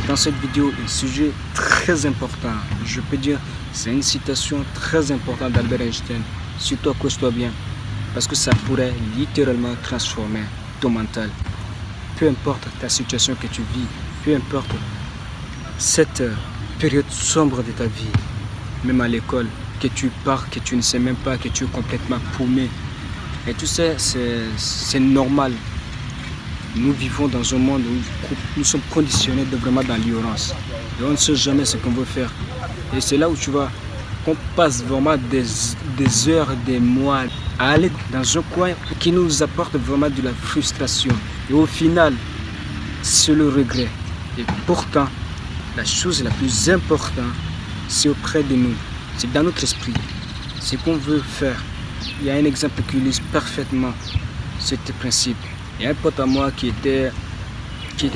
dans cette vidéo un sujet très important. Je peux dire, c'est une citation très importante d'Albert Einstein. Surtout accroche-toi bien, parce que ça pourrait littéralement transformer ton mental. Peu importe ta situation que tu vis, peu importe cette période sombre de ta vie, même à l'école, que tu pars, que tu ne sais même pas, que tu es complètement paumé. Et tu sais, c'est normal. Nous vivons dans un monde où nous sommes conditionnés vraiment dans l'ignorance. Et on ne sait jamais ce qu'on veut faire. Et c'est là où tu vois qu'on passe vraiment des heures, des mois à aller dans un coin qui nous apporte vraiment de la frustration. Et au final, c'est le regret. Et pourtant, la chose la plus importante, c'est auprès de nous. C'est dans notre esprit. Ce qu'on veut faire. Il y a un exemple qui illustre parfaitement ce principe. Il y a un pote à moi qui était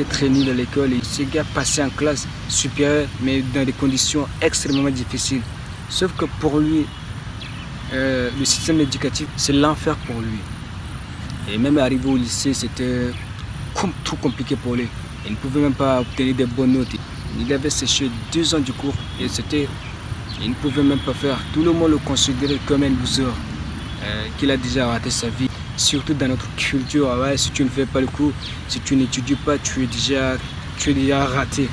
très nul à l'école. Et ce gars passait en classe supérieure, mais dans des conditions extrêmement difficiles. Sauf que pour lui, le système éducatif, c'est l'enfer pour lui. Et même arrivé au lycée, c'était trop compliqué pour lui. Il ne pouvait même pas obtenir des bonnes notes. Il avait séché 2 ans du cours et il ne pouvait même pas faire. Tout le monde le considérait comme un loser, qu'il a déjà raté sa vie. Surtout dans notre culture, ouais, si tu ne fais pas le cours, si tu n'étudies pas, tu es déjà raté.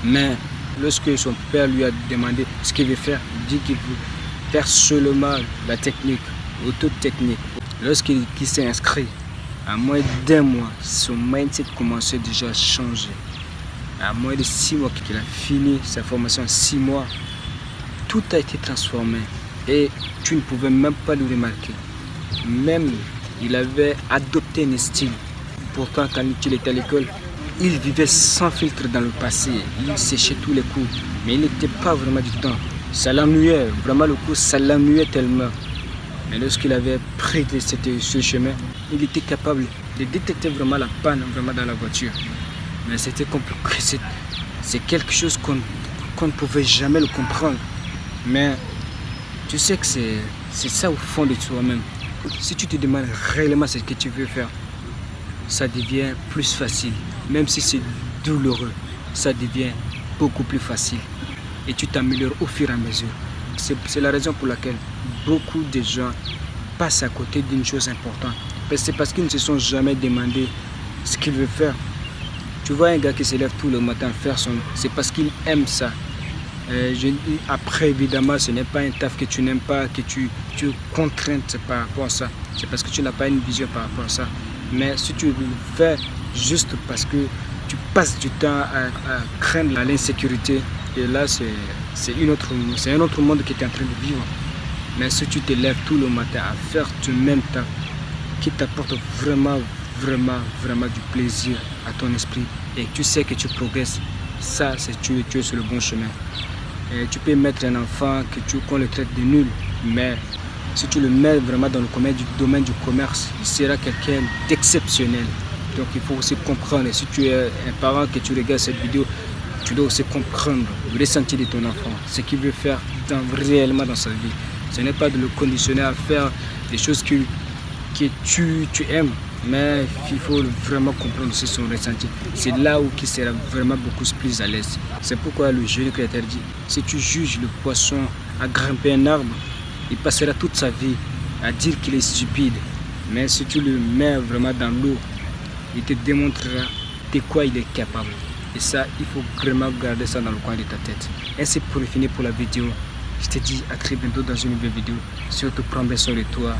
Mais lorsque son père lui a demandé ce qu'il veut faire, il dit qu'il veut faire seulement la technique, auto-technique. Lorsqu'il s'est inscrit, à moins d'1 mois, son mindset commençait déjà à changer. À moins de 6 mois qu'il a fini sa formation, 6 mois, tout a été transformé et tu ne pouvais même pas le remarquer. Même il avait adopté un style. Pourtant, quand il était à l'école, il vivait sans filtre dans le passé. Il séchait tous les cours, mais il n'était pas vraiment du temps. Ça l'ennuyait, vraiment le cours, ça l'ennuyait tellement. Mais lorsqu'il avait pris ce chemin, il était capable de détecter vraiment la panne dans la voiture. Mais c'était compliqué, c'est quelque chose qu'on ne pouvait jamais le comprendre. Mais tu sais que c'est ça au fond de toi-même. Si tu te demandes réellement ce que tu veux faire, ça devient plus facile. Même si c'est douloureux, ça devient beaucoup plus facile. Et tu t'améliores au fur et à mesure. C'est la raison pour laquelle beaucoup de gens passent à côté d'une chose importante. C'est parce qu'ils ne se sont jamais demandé ce qu'ils veulent faire. Tu vois un gars qui se lève tout le matin faire c'est parce qu'il aime ça. Après, évidemment, ce n'est pas un taf que tu n'aimes pas, que tu es contrainte par rapport à ça. C'est parce que tu n'as pas une vision par rapport à ça. Mais si tu le fais juste parce que tu passes du temps à craindre l'insécurité, et là, c'est un autre monde que tu es en train de vivre. Mais si tu te lèves tout le matin à faire ce même taf qui t'apporte vraiment du plaisir à ton esprit et tu sais que tu progresses, ça, tu es sur le bon chemin. Et tu peux mettre un enfant qu'on le traite de nul, mais si tu le mets vraiment dans le domaine du commerce, il sera quelqu'un d'exceptionnel. Donc il faut aussi comprendre, et si tu es un parent que tu regardes cette vidéo, tu dois aussi comprendre le ressenti de ton enfant, ce qu'il veut faire réellement dans sa vie. Ce n'est pas de le conditionner à faire des choses que tu aimes, mais il faut vraiment comprendre aussi son ressenti. C'est là où il sera vraiment beaucoup plus à l'aise. C'est pourquoi le jeune créateur dit, si tu juges le poisson à grimper un arbre, il passera toute sa vie à dire qu'il est stupide. Mais si tu le mets vraiment dans l'eau, il te démontrera de quoi il est capable. Et ça, il faut vraiment garder ça dans le coin de ta tête. Et c'est pour finir pour la vidéo. Je te dis à très bientôt dans une nouvelle vidéo. Surtout prends bien soin de toi.